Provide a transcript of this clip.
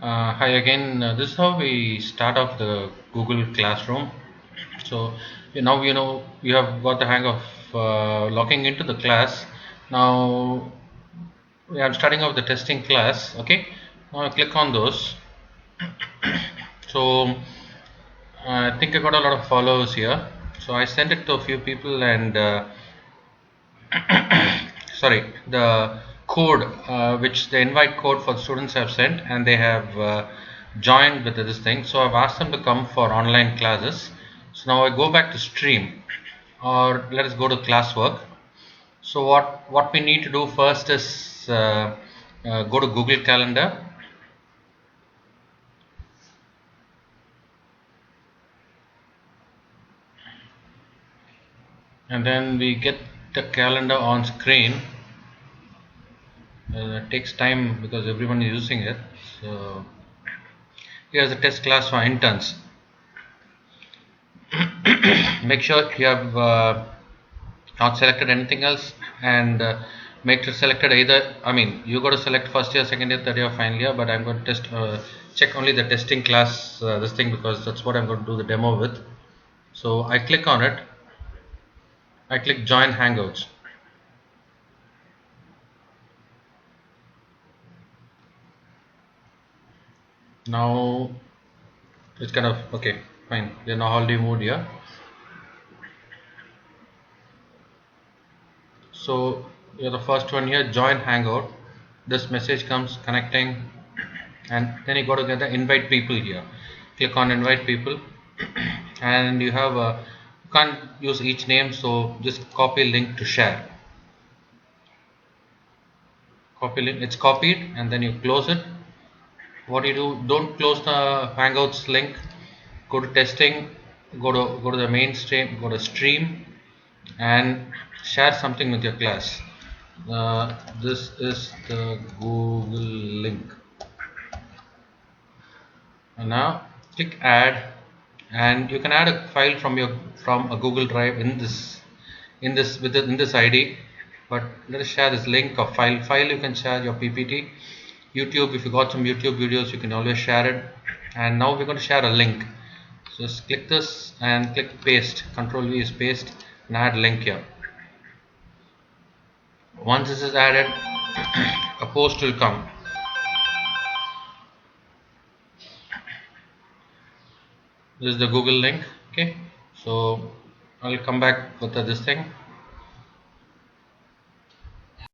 Hi again. This is how we start off the Google Classroom. So now you have got the hang of logging into the class. Now we are starting off the testing class. Okay. Now I click on those. So I think I got a lot of followers here. So I sent it to a few people and sorry, the code which the invite code for the students have sent, and they have joined with this thing. So I've asked them to come for online classes. So now I go back to stream, or let us go to classwork. So what we need to do first is go to Google Calendar, and then we get the calendar on screen. It takes time because everyone is using it. So here's a test class for interns. Make sure you have not selected anything else, and make sure selected either, I mean, you got to select first year, second year, third year, final year, but I'm going to check only the testing class this thing, because that's what I'm going to do the demo with. So I click on it, I click join Hangouts. Now it's kind of okay, fine, they're now already moved here. So you're the first one here, join Hangout. This message comes connecting, and then you got to get the invite people here. Click on invite people, and you have a, you can't use each name, so just copy link to share. Copy link, it's copied, and then you close it. What you do, don't close the Hangouts link. Go to testing, go to the mainstream, go to stream, and share something with your class. This is the Google link. And now click add, and you can add a file from a Google Drive in this ID. But let us share this link of file. You can share your PPT. YouTube, if you got some YouTube videos, you can always share it. And now we're going to share a link. So just click this and click paste. Control V is paste, and add link here. Once this is added, a post will come. This is the Google link. Okay, so I'll come back with this thing.